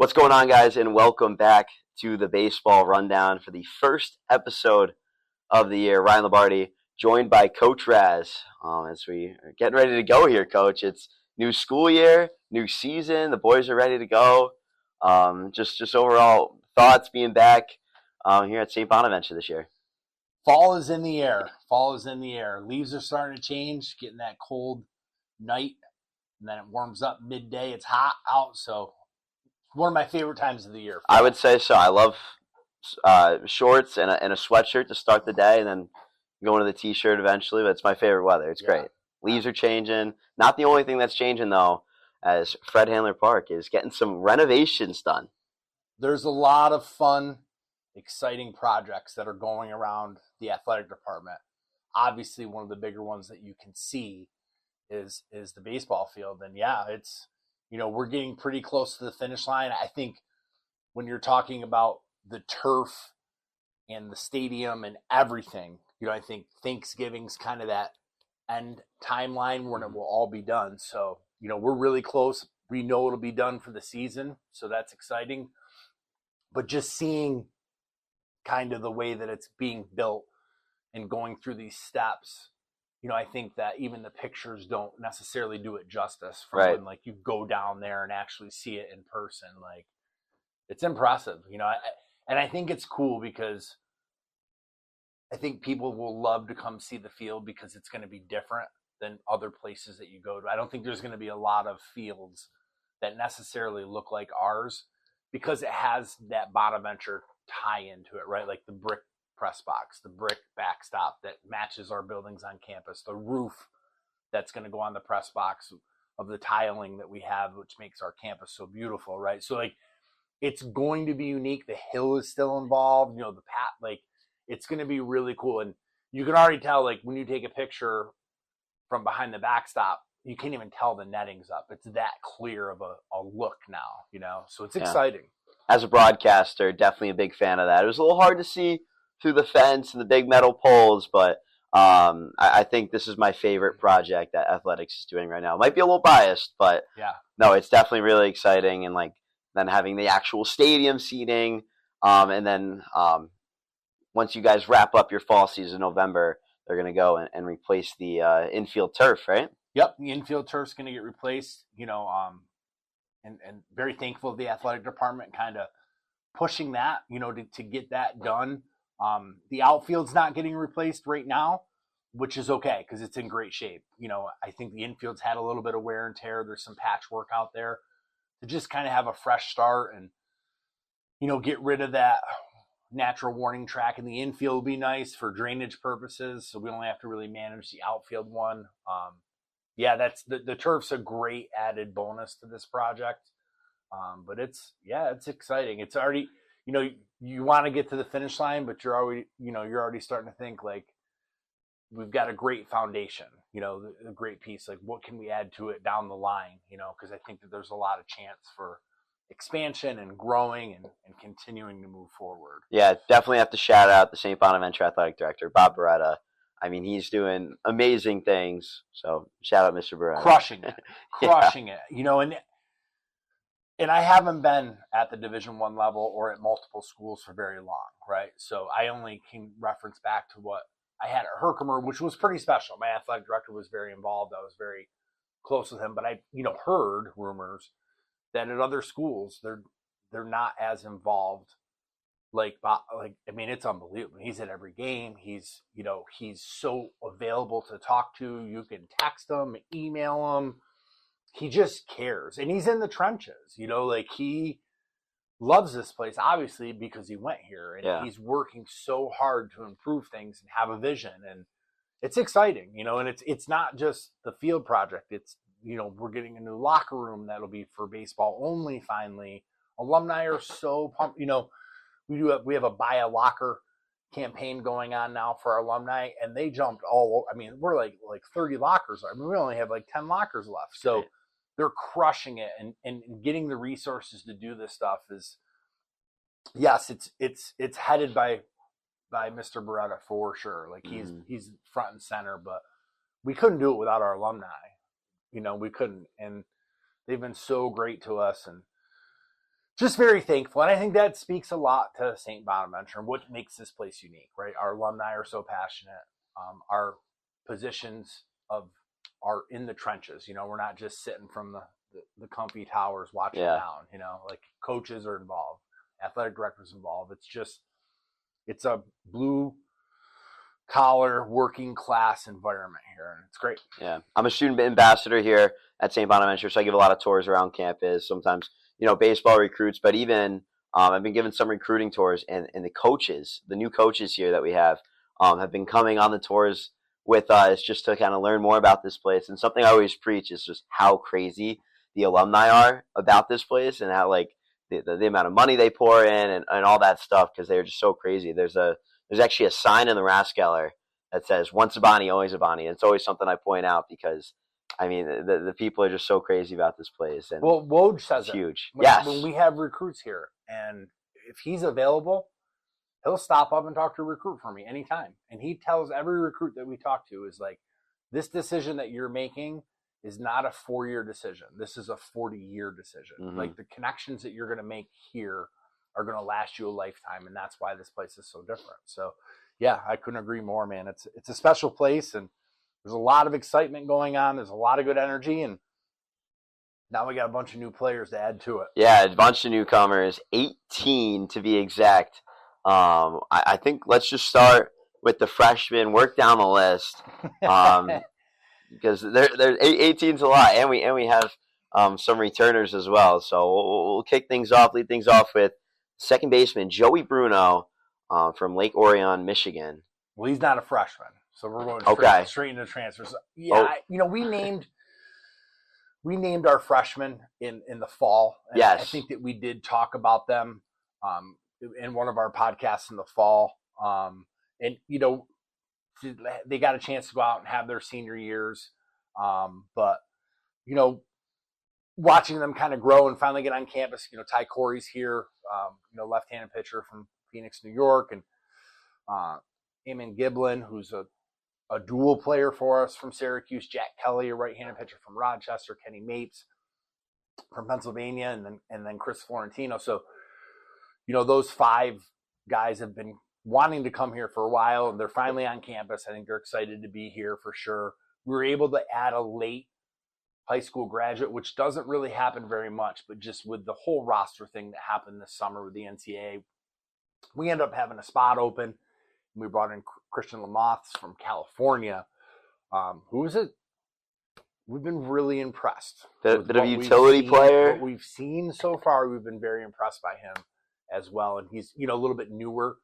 What's going on, guys, and welcome back to the Baseball Rundown for the first episode of the year. Ryan Lombardi, joined by Coach Razz, as we are getting ready to go here, Coach. It's new school year, new season. The boys are ready to go. Just overall thoughts being back here at St. Bonaventure this year. Fall is in the air. Fall is in the air. Leaves are starting to change, getting that cold night, and then it warms up midday. It's hot out, so one of my favorite times of the year. I would say so. I love shorts and a sweatshirt to start the day, and then go into the t-shirt eventually. But it's my favorite weather. It's great. Leaves are changing. Not the only thing that's changing, though, as Fred Handler Park is getting some renovations done. There's a lot of fun, exciting projects that are going around the athletic department. Obviously, one of the bigger ones that you can see is the baseball field. And yeah, it's, we're getting pretty close to the finish line. I think when you're talking about the turf and the stadium and everything, I think Thanksgiving's kind of that end timeline when it will all be done. So, we're really close. We know it'll be done for the season, so that's exciting. But just seeing kind of the way that it's being built and going through these steps, I think that even the pictures don't necessarily do it justice from right. when you go down there and actually see it in person. It's impressive, and I think it's cool because I think people will love to come see the field because it's going to be different than other places that you go to. I don't think there's going to be a lot of fields that necessarily look like ours because it has that Bonaventure tie into it, right? Like the brick press box, the brick backstop that matches our buildings on campus, the roof that's going to go on the press box of the tiling that we have, which makes our campus so beautiful, right? So it's going to be unique. The hill is still involved, the path, it's going to be really cool. And you can already tell, when you take a picture from behind the backstop, you can't even tell the netting's up. It's that clear of a look now, so it's exciting. As a broadcaster, definitely a big fan of that. It was a little hard to see through the fence and the big metal poles, but I think this is my favorite project that athletics is doing right now. It might be a little biased, but no, it's definitely really exciting. And then having the actual stadium seating, and then once you guys wrap up your fall season in November, they're going to go and replace the infield turf, right? Yep, the infield turf's going to get replaced, and very thankful of the athletic department kind of pushing that, to get that done. The outfield's not getting replaced right now, which is okay because it's in great shape. I think the infield's had a little bit of wear and tear. There's some patchwork out there to just kind of have a fresh start and, get rid of that natural warning track in the infield will be nice for drainage purposes. So we only have to really manage the outfield one. That's the turf's a great added bonus to this project. But it's exciting. It's already, you want to get to the finish line, but you're already starting to think we've got a great foundation, a great piece. What can we add to it down the line? Because I think that there's a lot of chance for expansion and growing and continuing to move forward. Yeah, definitely have to shout out the St. Bonaventure Athletic Director, Bob Beretta. I mean, he's doing amazing things. So shout out Mr. Beretta. Crushing it, And I haven't been at the Division I level or at multiple schools for very long, right? So I only can reference back to what I had at Herkimer, which was pretty special. My athletic director was very involved. I was very close with him. But I, heard rumors that at other schools they're not as involved. It's unbelievable. He's at every game. He's so available to talk to. You can text him, email him. He just cares. And he's in the trenches, he loves this place, obviously, because he went here. And he's working so hard to improve things and have a vision. And it's exciting, and it's not just the field project. It's, we're getting a new locker room that'll be for baseball only finally. Alumni are so pumped. We have a buy a locker campaign going on now for our alumni, and they jumped all over. I mean, we're like 30 lockers. I mean, we only have 10 lockers left. So they're crushing it and getting the resources to do this stuff is, yes, it's headed by Mr. Beretta for sure. He's front and center, but we couldn't do it without our alumni. We couldn't. And they've been so great to us and just very thankful. And I think that speaks a lot to St. Bonaventure and what makes this place unique, right? Our alumni are so passionate. Our positions are in the trenches. We're not just sitting from the comfy towers watching down, like coaches are involved, athletic directors involved. It's a blue collar working class environment here, and it's great. Yeah, I'm a student ambassador here at St. Bonaventure, so I give a lot of tours around campus. Sometimes, baseball recruits, but even I've been given some recruiting tours, and the new coaches here that we have been coming on the tours with us just to kind of learn more about this place. And something I always preach is just how crazy the alumni are about this place, and how like the amount of money they pour in and all that stuff, because they're just so crazy. There's actually a sign in the Rathskeller that says "Once a Bonnie, always a Bonnie." And it's always something I point out because, I mean, the people are just so crazy about this place. And well, Woj says it's huge. When we have recruits here, and if he's available, he'll stop up and talk to a recruit for me anytime. And he tells every recruit that we talk to is like, this decision that you're making is not a 4-year decision. This is a 40-year decision. Mm-hmm. Like the connections that you're going to make here are going to last you a lifetime. And that's why this place is so different. So yeah, I couldn't agree more, man. It's a special place, and there's a lot of excitement going on. There's a lot of good energy, and now we got a bunch of new players to add to it. Yeah, a bunch of newcomers, 18 to be exact. I think let's just start with the freshmen, work down the list, because there's 18's a lot, and we have some returners as well. So we'll kick things off, lead things off with second baseman Joey Bruno from Lake Orion, Michigan. Well, he's not a freshman, so we're going straight into transfers. Yeah, we named our freshmen in the fall. And yes, I think that we did talk about them in one of our podcasts in the fall. And they got a chance to go out and have their senior years, but watching them kind of grow and finally get on campus. Ty Corey's here, left-handed pitcher from Phoenix, New York, and Eamon Giblin, who's a dual player for us from Syracuse, Jack Kelly, a right-handed pitcher from Rochester, Kenny Mapes from Pennsylvania, and then Chris Florentino. So, those 5 guys have been wanting to come here for a while, and they're finally on campus. I think they're excited to be here for sure. We were able to add a late high school graduate, which doesn't really happen very much, but just with the whole roster thing that happened this summer with the NCAA, we ended up having a spot open. We brought in Christian Lamoth from California, we've been really impressed. Bit of a utility player. What we've seen so far, we've been very impressed by him as well. And he's, a little bit newer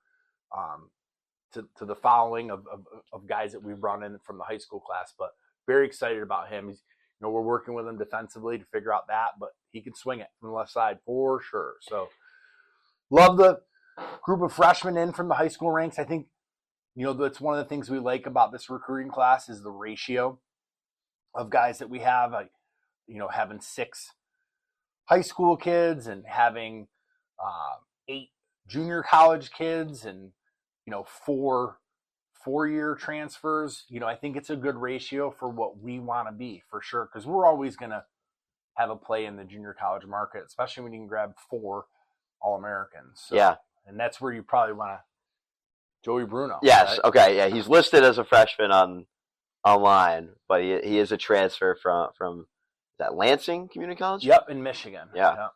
to the following of guys that we've brought in from the high school class, but very excited about him. He's, we're working with him defensively to figure out that, but he can swing it from the left side for sure. So love the group of freshmen in from the high school ranks. I think, that's one of the things we like about this recruiting class is the ratio of guys that we have, having 6 high school kids and having 8 junior college kids and, 4 4-year transfers. I think it's a good ratio for what we want to be for sure. Cause we're always going to have a play in the junior college market, especially when you can grab 4 All-Americans. So, yeah. And that's where you probably want to Joey Bruno. Yes. Right? Okay. Yeah. He's listed as a freshman online, but he is a transfer from is that Lansing Community College? Yep. In Michigan. Yeah.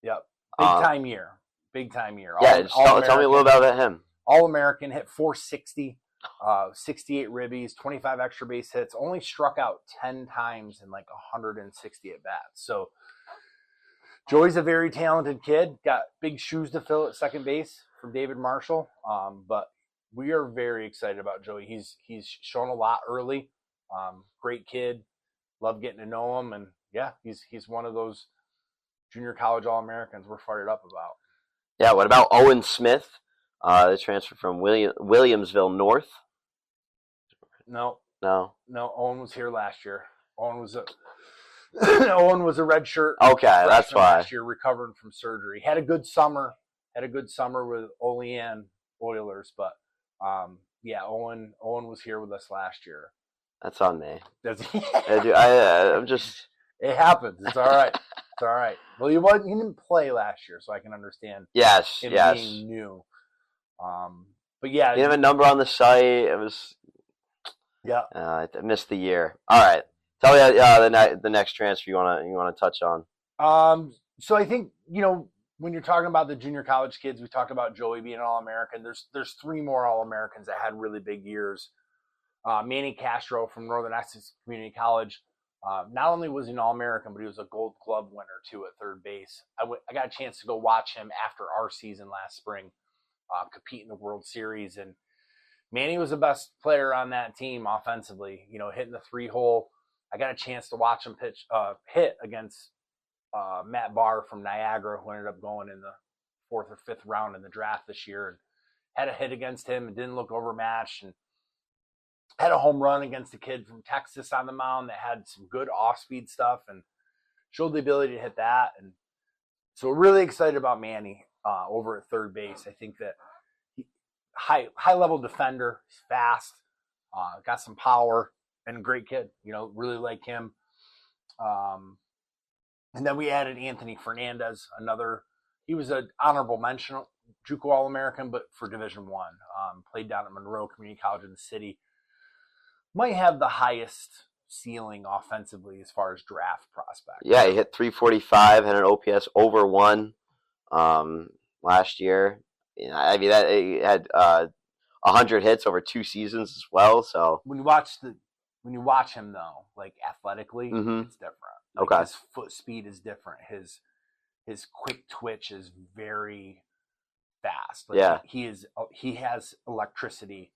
Yep. Big time year. Yeah. Tell me a little about him. All-American, hit 460, 68 ribbies, 25 extra base hits, only struck out 10 times in like 160 at bats. So Joey's a very talented kid, got big shoes to fill at second base from David Marshall. But we are very excited about Joey. He's shown a lot early. Great kid. Love getting to know him. And yeah, he's one of those junior college All-Americans we're fired up about. Yeah. What about Owen Smith? The transfer from Williamsville North. No. Owen was here last year. Owen was a red shirt. Okay, that's why. Last year, recovering from surgery. Had a good summer with Olean Oilers, but Owen was here with us last year. That's on me. That's I'm just. It happens. It's all right. It's all right. Well, he didn't play last year, so I can understand Yes, him yes. being new. But yeah, You have a number on the site. It was. Yeah. I missed the year. All right. Tell me the next transfer you wanna touch on. So I think when you're talking about the junior college kids, we talked about Joey being an All-American. There's 3 more All-Americans that had really big years. Manny Castro from Northern Essex Community College. Not only was he an All-American, but he was a Gold Glove winner too at third base. I got a chance to go watch him after our season last spring, compete in the World Series, and Manny was the best player on that team offensively. Hitting the 3-hole. I got a chance to watch him hit against Matt Barr from Niagara, who ended up going in the 4th or 5th round in the draft this year, and had a hit against him and didn't look overmatched, and had a home run against a kid from Texas on the mound that had some good off-speed stuff and showed the ability to hit that. And so we're really excited about Manny over at third base. I think that high-level defender, he's fast, got some power, and a great kid. Really like him. And then we added Anthony Fernandez, he was an honorable mention, JUCO All-American, but for Division I. Played down at Monroe Community College in the city. Might have the highest ceiling offensively as far as draft prospect. Yeah, he hit 345, had an OPS over 1 last year. I mean, that he had 100 hits over 2 seasons as well. So when you watch him though, like athletically, it's different. Like okay, his foot speed is different. His quick twitch is very fast. Like yeah, he has electricity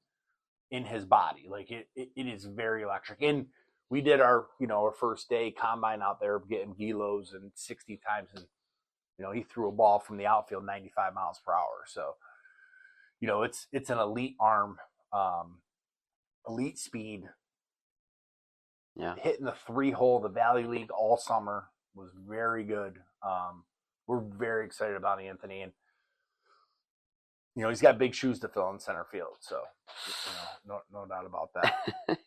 in his body. Like it is very electric. And we did our first day combine out there getting velos and 60 times, and he threw a ball from the outfield 95 miles per hour. So it's an elite arm, elite speed. Yeah, Hitting the 3-hole, the Valley League all summer was very good. We're very excited about Anthony, and he's got big shoes to fill in center field. So no doubt about that.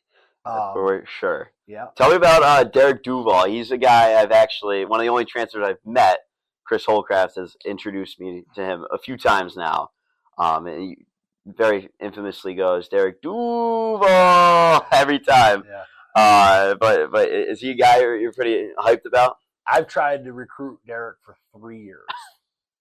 for sure. Yeah. Tell me about Derek Duvall. He's a guy I've actually, one of the only transfers I've met. Chris Holcraft has introduced me to him a few times now. And he very infamously goes, Derek Duvall, every time. Yeah. But is he a guy you're pretty hyped about? I've tried to recruit Derek for 3 years.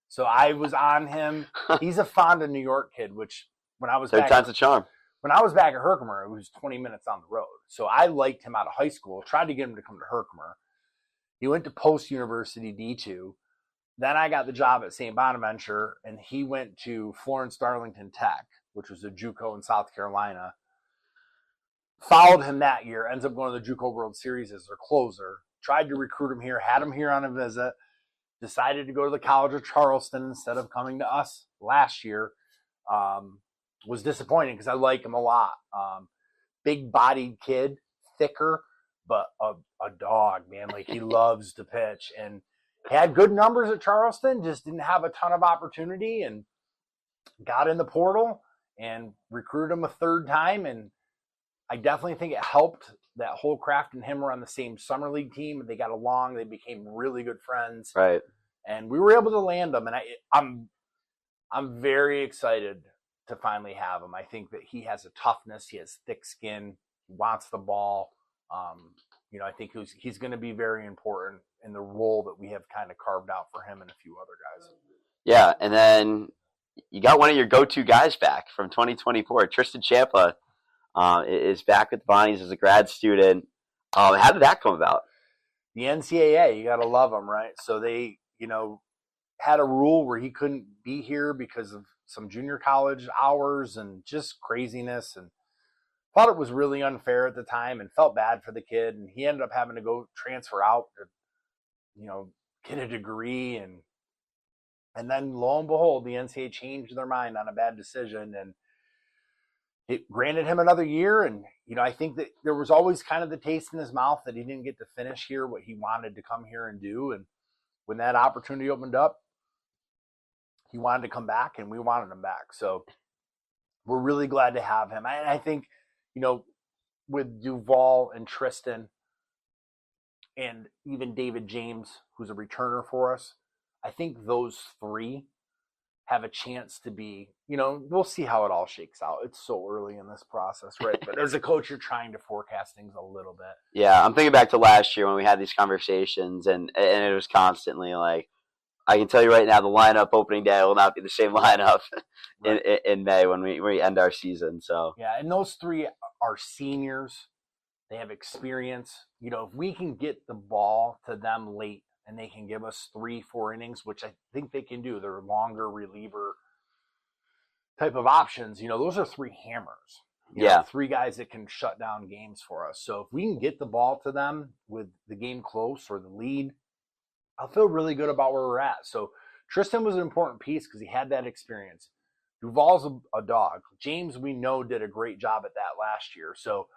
So I was on him. He's a Fonda, New York kid, which when I was Third time's a charm. When I was back at Herkimer, it was 20 minutes on the road. So I liked him out of high school, tried to get him to come to Herkimer. He went to Post University D2. Then I got the job at St. Bonaventure, and he went to Florence Darlington Tech, which was a JUCO in South Carolina. Followed him that year, ends up going to the JUCO World Series as their closer. Tried to recruit him here, had him here on a visit. Decided to go to the College of Charleston instead of coming to us last year. Was disappointing because I like him a lot. Big-bodied kid, thicker, but a dog, man. Like, he loves to pitch. And had good numbers at Charleston, just didn't have a ton of opportunity, and got in the portal and recruited him a third time. And I definitely think it helped that Holcraft and him were on the same summer league team. They got along. They became really good friends. Right. And we were able to land him. And I'm very excited to finally have him. I think that he has a toughness. He has thick skin. He wants the ball. I think he's going to be very important in the role that we have kind of carved out for him and a few other guys. Yeah, and then you got one of your go-to guys back from 2024. Tristan Ciampa is back with the Bonnies as a grad student. How did that come about? The NCAA, you got to love them, right? So they, had a rule where he couldn't be here because of some junior college hours and just craziness, and thought it was really unfair at the time and felt bad for the kid. And he ended up having to go transfer out to, get a degree. And then lo and behold, the NCAA changed their mind on a bad decision, and it granted him another year. And, I think that there was always kind of the taste in his mouth that he didn't get to finish here what he wanted to come here and do. And when that opportunity opened up, he wanted to come back, and we wanted him back. So we're really glad to have him. I think, with Duvall and Tristan, and even David James, who's a returner for us. I think those three have a chance to be, we'll see how it all shakes out. It's so early in this process, right? But as a coach, you're trying to forecast things a little bit. Yeah, I'm thinking back to last year when we had these conversations, and it was constantly like, I can tell you right now, the lineup opening day will not be the same lineup right. in May when we end our season. So yeah, and those three are seniors. They have experience. If we can get the ball to them late and they can give us 3-4 innings, which I think they can do, they're longer reliever type of options. Those are three hammers. Three guys that can shut down games for us. So if we can get the ball to them with the game close or the lead, I'll feel really good about where we're at. So Tristan was an important piece because he had that experience. Duvall's a dog. James, we know, did a great job at that last year. So,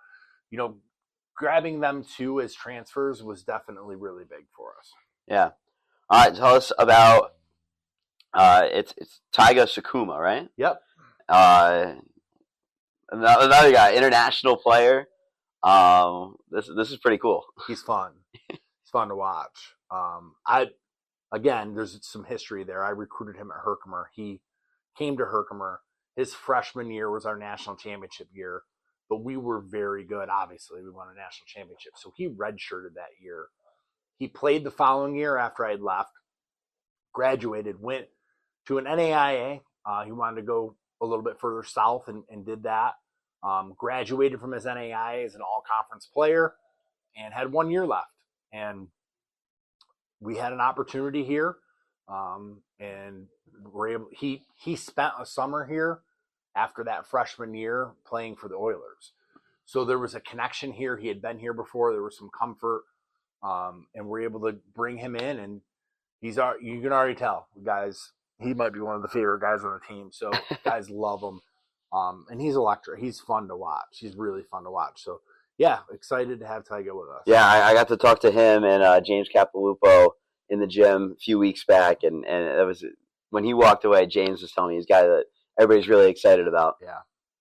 grabbing them two as transfers was definitely really big for us. Yeah. All right. Tell us about it's Taiga Sakuma, right? Yep. Another guy, international player. This is pretty cool. He's fun. He's fun to watch. There's some history there. I recruited him at Herkimer. He came to Herkimer. His freshman year was our national championship year, but we were very good. Obviously, we won a national championship. So he redshirted that year. He played the following year after I had left, graduated, went to an NAIA. He wanted to go a little bit further south and did that. Graduated from his NAIA as an all-conference player and had 1 year left. And we had an opportunity here, and he spent a summer here after that freshman year playing for the Oilers. So there was a connection here. He had been here before. There was some comfort, and we're able to bring him in. And you can already tell, guys, he might be one of the favorite guys on the team. So guys love him, and he's electric. He's fun to watch. He's really fun to watch. So. Yeah, excited to have Taiga with us. Yeah, I got to talk to him and James Capilupo in the gym a few weeks back, and it was when he walked away. James was telling me he's a guy that everybody's really excited about. Yeah,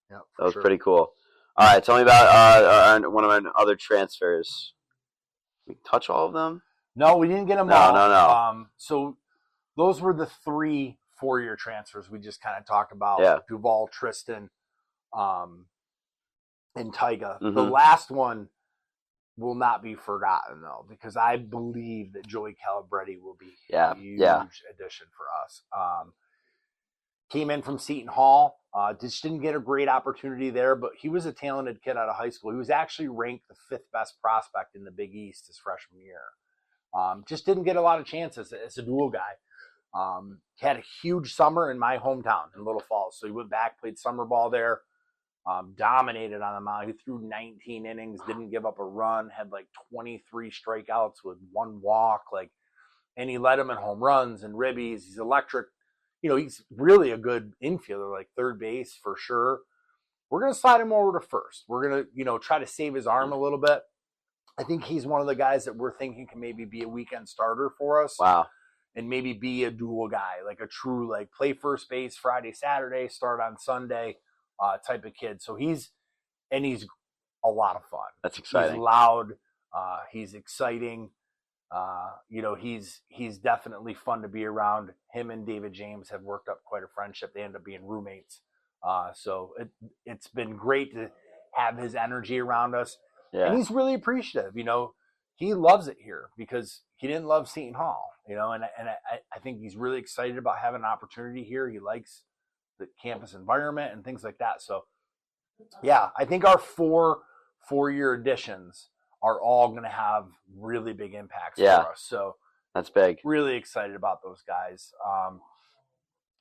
that was pretty cool. All right, tell me about one of our other transfers. We touch all of them? No, we didn't get them all. No. So those were the 3 4-year transfers we just kind of talked about. Yeah. Duvall, Tristan, and Taiga. Mm-hmm. The last one will not be forgotten, though, because I believe that Joey Calabretti will be a huge addition for us. Came in from Seton Hall. Just didn't get a great opportunity there, but he was a talented kid out of high school. He was actually ranked the 5th best prospect in the Big East his freshman year. Just didn't get a lot of chances as a dual guy. Had a huge summer in my hometown in Little Falls. So he went back, played summer ball there. Dominated on the mound. He threw 19 innings, didn't give up a run, had like 23 strikeouts with 1 walk, and he led them in home runs and ribbies. He's electric. He's really a good infielder, like third base for sure. We're going to slide him over to first. We're going to, try to save his arm a little bit. I think he's one of the guys that we're thinking can maybe be a weekend starter for us. Wow. And maybe be a dual guy, like a true, play first base Friday, Saturday, start on Sunday. Type of kid. So he's a lot of fun. That's exciting. He's loud. He's exciting. He's definitely fun to be around. Him and David James have worked up quite a friendship. They end up being roommates. So it's been great to have his energy around us. Yeah. And he's really appreciative. He loves it here because he didn't love Seton Hall, and I think he's really excited about having an opportunity here. He likes the campus environment and things like that. So, yeah, I think our 4-year additions are all going to have really big impacts for us. So that's big. Really excited about those guys.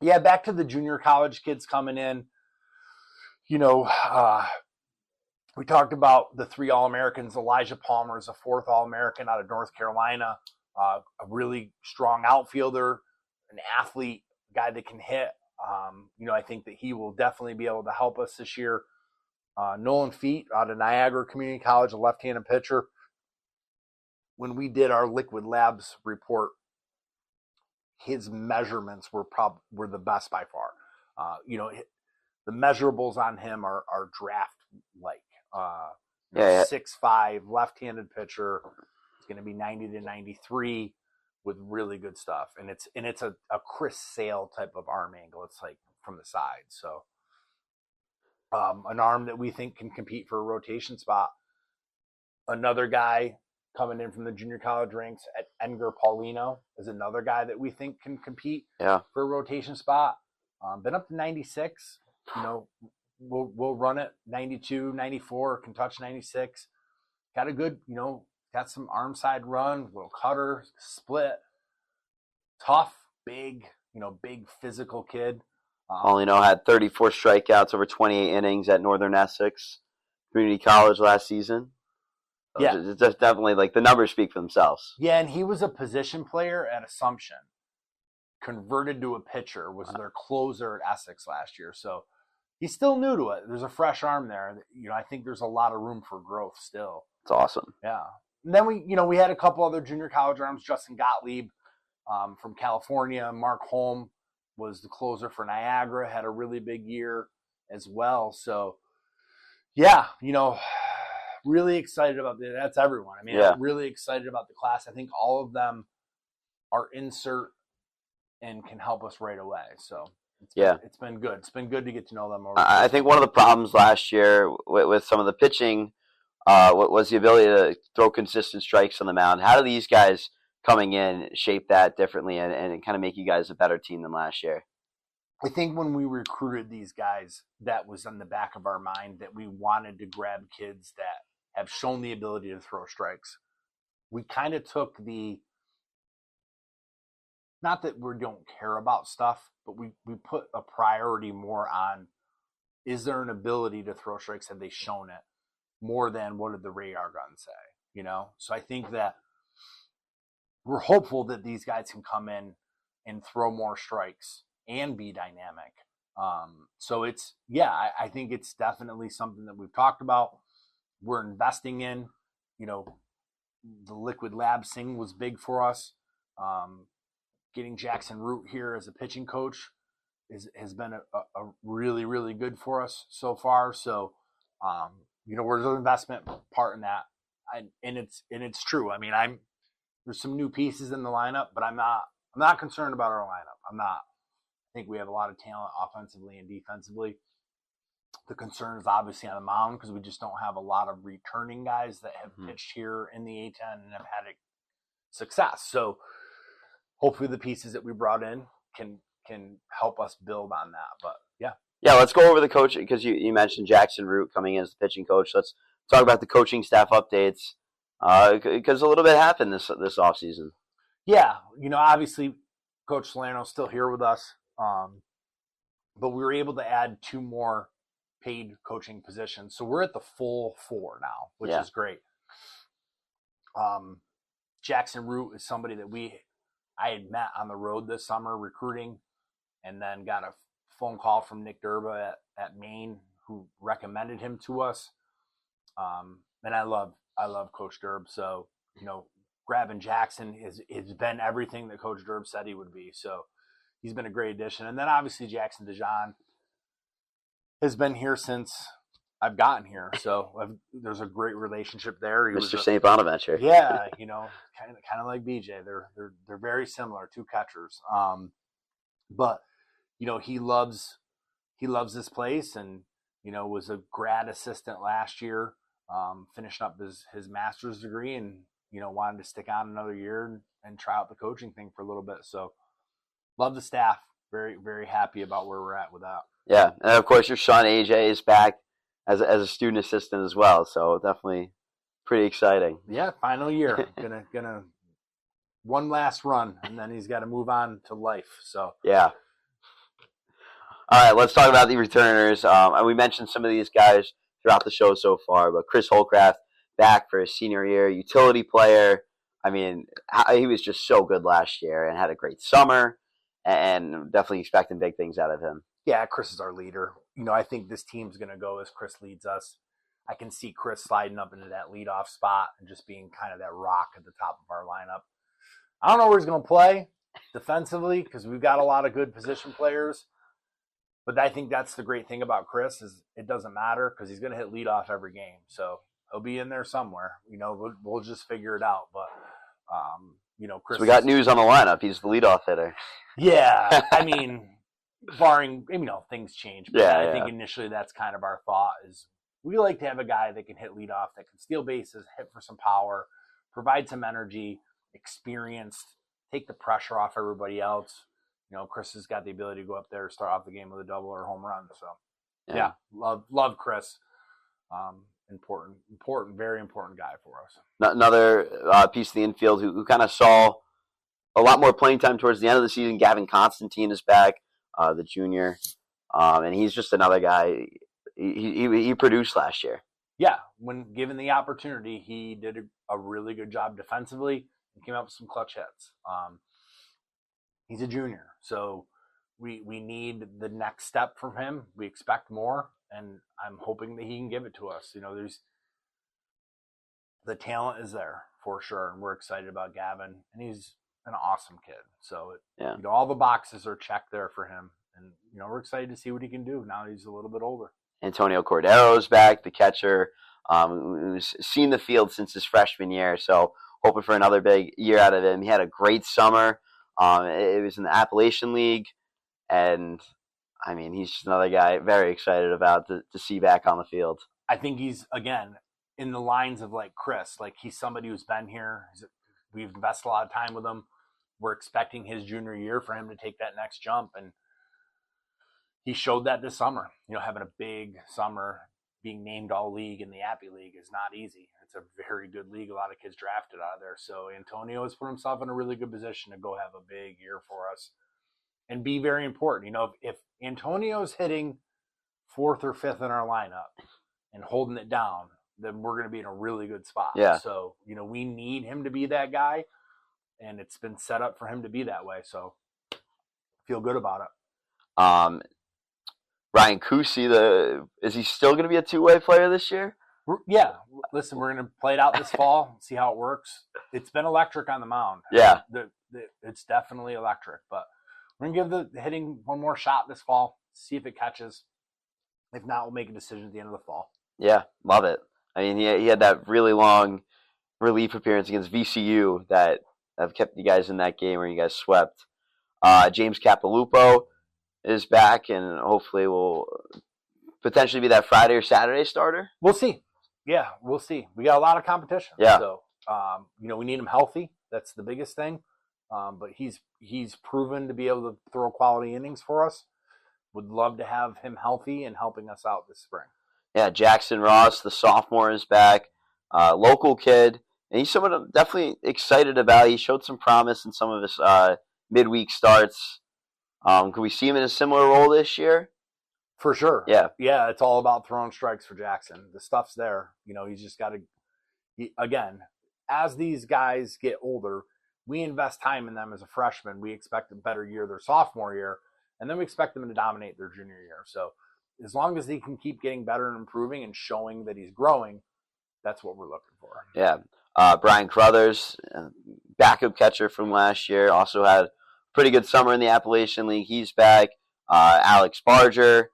Back to the junior college kids coming in. We talked about the 3 All-Americans. Elijah Palmer is a 4th All-American out of North Carolina, a really strong outfielder, an athlete, guy that can hit. I think that he will definitely be able to help us this year. Nolan Feet out of Niagara Community College, a left-handed pitcher. When we did our Liquid Labs report, his measurements were the best by far. The measurables on him are draft-like. 6'5", left-handed pitcher, It's going to be 90 to 93 with really good stuff. And it's a Chris Sale type of arm angle. It's like from the side. So an arm that we think can compete for a rotation spot. Another guy coming in from the junior college ranks at Edgar Paulino is another guy that we think can compete for a rotation spot. Been up to 96. We'll run it 92, 94, can touch 96. Got a good, got some arm side run, little cutter, split. Tough, big physical kid. Paulino had 34 strikeouts over 28 innings at Northern Essex Community College last season. So yeah. It's just definitely, like, the numbers speak for themselves. Yeah, and he was a position player at Assumption. Converted to a pitcher, was their closer at Essex last year. So he's still new to it. There's a fresh arm there. I think there's a lot of room for growth still. It's awesome. Yeah. And then we had a couple other junior college arms. Justin Gottlieb from California. Mark Holm was the closer for Niagara, had a really big year as well. So, yeah, really excited about that. That's everyone. I mean, I'm really excited about the class. I think all of them are insert and can help us right away. So, it's been good. It's been good to get to know them. I think one of the problems last year with some of the pitching was the ability to throw consistent strikes on the mound. How do these guys coming in shape that differently and kind of make you guys a better team than last year? I think when we recruited these guys, that was on the back of our mind that we wanted to grab kids that have shown the ability to throw strikes. We kind of took not that we don't care about stuff, but we put a priority more on, is there an ability to throw strikes? Have they shown it? More than what did the radar gun say, So I think that we're hopeful that these guys can come in and throw more strikes and be dynamic. So I think it's definitely something that we've talked about. We're investing in, the liquid lab thing was big for us. Getting Jackson Root here as a pitching coach has been a really, really good for us so far. So, we're the investment part in that. And it's true. I mean, there's some new pieces in the lineup, but I'm not concerned about our lineup. I'm not. I think we have a lot of talent offensively and defensively. The concern is obviously on the mound because we just don't have a lot of returning guys that have pitched here in the A10 and have had success. So hopefully the pieces that we brought in can help us build on that. But yeah, let's go over the coach because you mentioned Jackson Root coming in as the pitching coach. Let's talk about the coaching staff updates because a little bit happened this offseason. Yeah, obviously Coach Salerno's still here with us, but we were able to add 2 more paid coaching positions. So we're at the full 4 now, which is great. Jackson Root is somebody that I had met on the road this summer recruiting, and then got a phone call from Nick Durba at Maine, who recommended him to us. And I love Coach Durb. So, grabbing Jackson has been everything that Coach Durb said he would be. So he's been a great addition. And then obviously Jackson DeJohn has been here since I've gotten here. So there's a great relationship there. Mr. St. Bonaventure. Yeah, kind of like BJ. They're very similar, 2 catchers. But he loves this place, and was a grad assistant last year, finishing up his master's degree, and wanted to stick on another year and try out the coaching thing for a little bit. So love the staff. Very, very happy about where we're at with that. Yeah, and of course your son AJ is back as a student assistant as well. So definitely pretty exciting. Yeah, final year. gonna one last run, and then he's got to move on to life. So yeah. All right, let's talk about the returners. And we mentioned some of these guys throughout the show so far, but Chris Holcraft back for his senior year, utility player. I mean, he was just so good last year and had a great summer, and definitely expecting big things out of him. Yeah, Chris is our leader. I think this team's going to go as Chris leads us. I can see Chris sliding up into that leadoff spot and just being kind of that rock at the top of our lineup. I don't know where he's going to play defensively because we've got a lot of good position players. But I think that's the great thing about Chris is it doesn't matter because he's going to hit leadoff every game. So He'll be in there somewhere. We'll just figure it out. But Chris. So we got news on the lineup. He's the leadoff hitter. Yeah, I mean, barring things change. But Yeah, I think initially that's kind of our thought is we like to have a guy that can hit leadoff, that can steal bases, hit for some power, provide some energy, experienced, take the pressure off everybody else. Chris has got the ability to go up there, start off the game with a double or a home run. So, yeah love Chris. Important, very important guy for us. Another piece of the infield who kind of saw a lot more playing time towards the end of the season. Gavin Constantine is back, the junior, and he's just another guy. He produced last year. Yeah, when given the opportunity, he did a really good job defensively and came up with some clutch hits. He's a junior, so we need the next step from him. We expect more, and I'm hoping that he can give it to us. There's the talent is there for sure, and we're excited about Gavin, and he's an awesome kid. So all the boxes are checked there for him, and we're excited to see what he can do now that he's a little bit older. Antonio Cordero's back, the catcher, who's seen the field since his freshman year, so hoping for another big year out of him. He had a great summer. It was in the Appalachian League, and I mean, he's just another guy very excited about to see back on the field. I think he's, again, in the lines of like Chris, like he's somebody who's been here. We've invested a lot of time with him. We're expecting his junior year for him to take that next jump, and he showed that this summer. Having a big summer, being named all-league in the Appy League is not easy. It's a very good league. A lot of kids drafted out of there. So Antonio has put himself in a really good position to go have a big year for us and be very important. If Antonio's hitting 4th or 5th in our lineup and holding it down, then we're going to be in a really good spot. Yeah. So, we need him to be that guy, and it's been set up for him to be that way. So feel good about it. Ryan Kusi, is he still going to be a two-way player this year? Yeah. Listen, we're going to play it out this fall, see how it works. It's been electric on the mound. Yeah. It's definitely electric, but we're going to give the hitting one more shot this fall, see if it catches. If not, we'll make a decision at the end of the fall. Yeah, love it. I mean, he had that really long relief appearance against VCU that kept you guys in that game where you guys swept. James Capilupo is back, and hopefully will potentially be that Friday or Saturday starter. We'll see. Yeah, we'll see. We got a lot of competition. Yeah. So, we need him healthy. That's the biggest thing. But he's proven to be able to throw quality innings for us. Would love to have him healthy and helping us out this spring. Yeah, Jackson Ross, the sophomore, is back. Local kid. And he's someone I'm definitely excited about. He showed some promise in some of his midweek starts. Could we see him in a similar role this year? For sure. Yeah. Yeah, it's all about throwing strikes for Jackson. The stuff's there. He's just got to, again, as these guys get older, we invest time in them as a freshman. We expect a better year their sophomore year, and then we expect them to dominate their junior year. So as long as he can keep getting better and improving and showing that he's growing, that's what we're looking for. Yeah. Brian Crothers, backup catcher from last year, also had a pretty good summer in the Appalachian League. He's back. Alex Barger,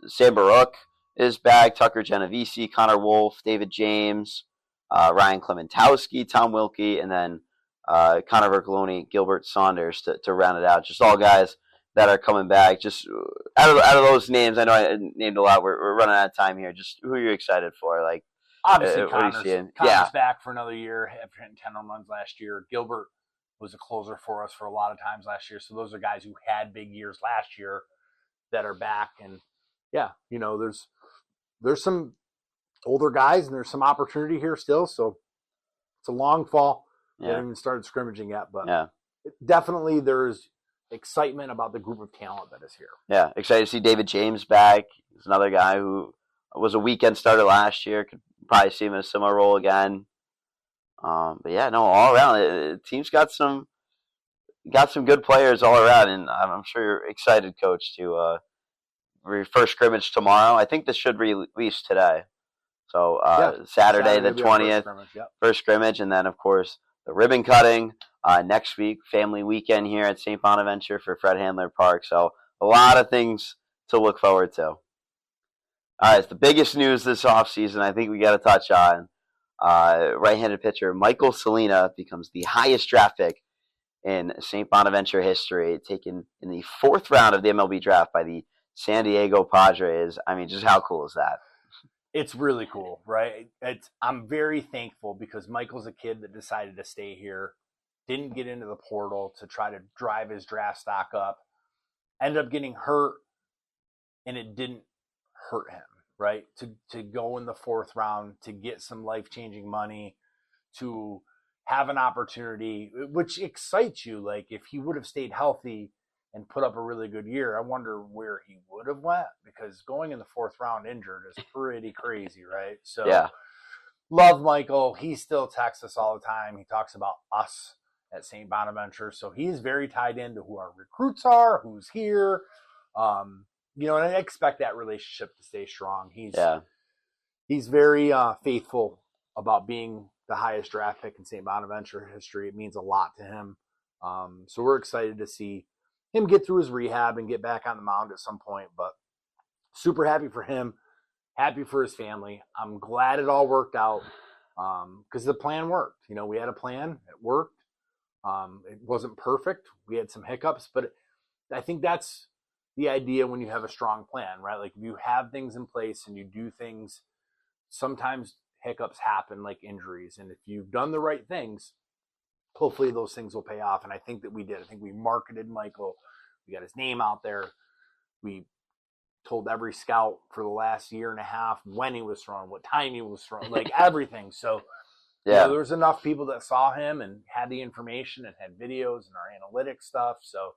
Sam Baruch is back. Tucker Genovese, Connor Wolf, David James, Ryan Clementowski, Tom Wilkie, and then Connor Vercoloni, Gilbert Saunders to round it out. Just all guys that are coming back. Just out of those names, I know I named a lot. We're running out of time here. Just who are you excited for? Like, obviously, Connor's back for another year after hitting 10 home runs last year. Gilbert was a closer for us for a lot of times last year. So those are guys who had big years last year that are back. And yeah, there's some older guys and there's some opportunity here still. So it's a long fall. We haven't even started scrimmaging yet, but definitely there's excitement about the group of talent that is here. Yeah, excited to see David James back. He's another guy who was a weekend starter last year. Could probably see him in a similar role again. But yeah, no, all around, the team's got some good players all around, and I'm sure you're excited, Coach, to first scrimmage tomorrow. I think this should release today. So Saturday the 20th, first scrimmage, and then, of course, the ribbon cutting next week, family weekend here at St. Bonaventure for Fred Handler Park. So a lot of things to look forward to. All right, the biggest news this offseason I think we got to touch on. Right-handed pitcher Michael Salina becomes the highest draft pick in St. Bonaventure history, taken in the 4th round of the MLB draft by the San Diego Padres. I mean, just how cool is that? It's really cool, right? I'm very thankful because Michael's a kid that decided to stay here, didn't get into the portal to try to drive his draft stock up, ended up getting hurt, and it didn't hurt him, right? To go in the 4th round, to get some life-changing money, to have an opportunity, which excites you. Like, if he would have stayed healthy and put up a really good year, I wonder where he would have went, because going in the 4th round injured is pretty crazy, right? So, yeah. Love Michael. He still texts us all the time. He talks about us at St. Bonaventure. So he's very tied into who our recruits are, who's here. And I expect that relationship to stay strong. He's very faithful about being the highest draft pick in St. Bonaventure history. It means a lot to him. So we're excited to see him get through his rehab and get back on the mound at some point. But super happy for him, happy for his family. I'm glad it all worked out because the plan worked. We had a plan. It worked. It wasn't perfect. We had some hiccups, but I think that's the idea when you have a strong plan, right? Like, if you have things in place and you do things, sometimes hiccups happen, like injuries. And if you've done the right things, hopefully those things will pay off. And I think that we did. I think we marketed Michael. We got his name out there. We told every scout for the last year and a half when he was thrown, what time he was thrown, like everything. So there was enough people that saw him and had the information and had videos and our analytics stuff. So,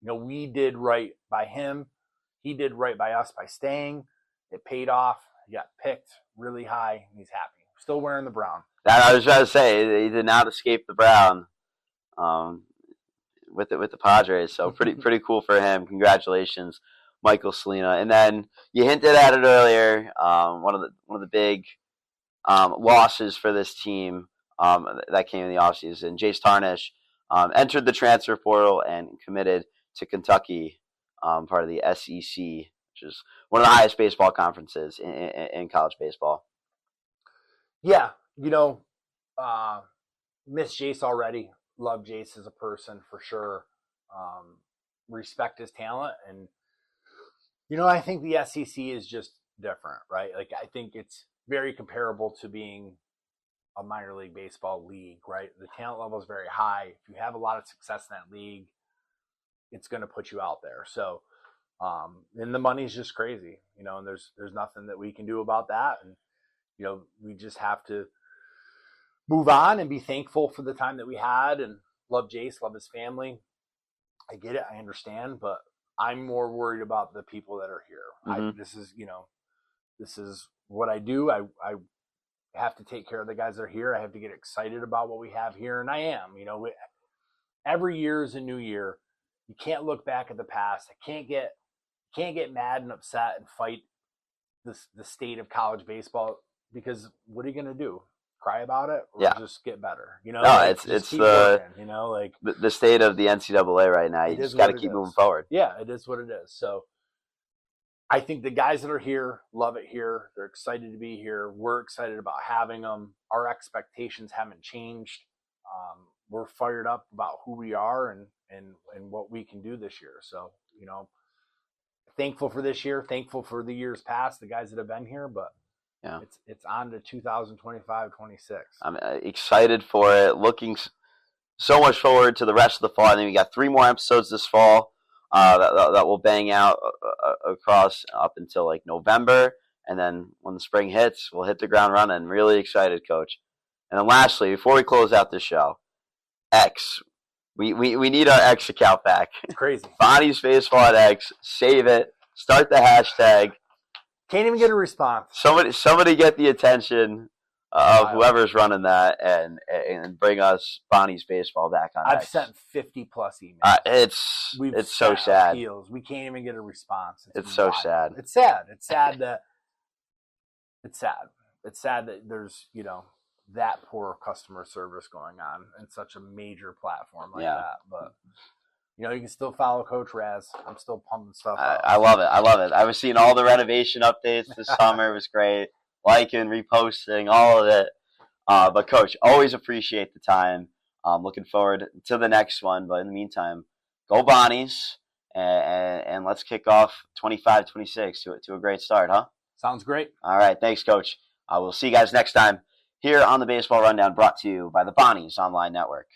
we did right by him. He did right by us by staying. It paid off. He got picked really high, and he's happy. Still wearing the brown. I was trying to say, he did not escape the brown with the Padres. So pretty cool for him. Congratulations, Michael Salina. And then you hinted at it earlier. One of the big losses for this team that came in the offseason. Jace Tarnish entered the transfer portal and committed to Kentucky, part of the SEC, which is one of the highest baseball conferences in college baseball. Yeah, miss Jace already. Love Jace as a person for sure. Respect his talent. And, I think the SEC is just different, right? Like, I think it's very comparable to being a minor league baseball league, right? The talent level is very high. If you have a lot of success in that league, it's going to put you out there. So, and the money's just crazy, and there's nothing that we can do about that. And, we just have to move on and be thankful for the time that we had, and love Jace, love his family. I get it. I understand, but I'm more worried about the people that are here. Mm-hmm. This is what I do. I have to take care of the guys that are here. I have to get excited about what we have here. And I am, every year is a new year. You can't look back at the past. I can't get mad and upset and fight the state of college baseball, because what are you going to do? Cry about it, or just get better? No, it's the working, like the state of the NCAA right now. You just got to keep moving forward. Yeah, it is what it is. So I think the guys that are here love it here. They're excited to be here. We're excited about having them. Our expectations haven't changed. We're fired up about who we are and what we can do this year. So, thankful for this year, thankful for the years past, the guys that have been here, but it's on to 2025-26. I'm excited for it. Looking so much forward to the rest of the fall. I think we got 3 more episodes this fall that will bang out across up until like November. And then when the spring hits, we'll hit the ground running. Really excited, Coach. And then lastly, before we close out the show, X. We need our X account back. It's crazy. Bonnies Baseball at X. Save it. Start the hashtag. Can't even get a response. Somebody get the attention of whoever's running that and bring us Bonnies Baseball back on I've X. sent 50 plus emails. It's so sad. Appeals. We can't even get a response. It's so sad. It's sad. It's sad that there's, that poor customer service going on in such a major platform like that. But, You know, you can still follow Coach Razz. I'm still pumping stuff out. I love it. I love it. I was seeing all the renovation updates this summer. It was great. Liking, reposting, all of it. But Coach, always appreciate the time. Looking forward to the next one. But in the meantime, go Bonnies, and let's kick off 25-26 to a great start, huh? Sounds great. All right. Thanks, Coach. We'll see you guys next time here on the Baseball Rundown, brought to you by the Bonnies Online Network.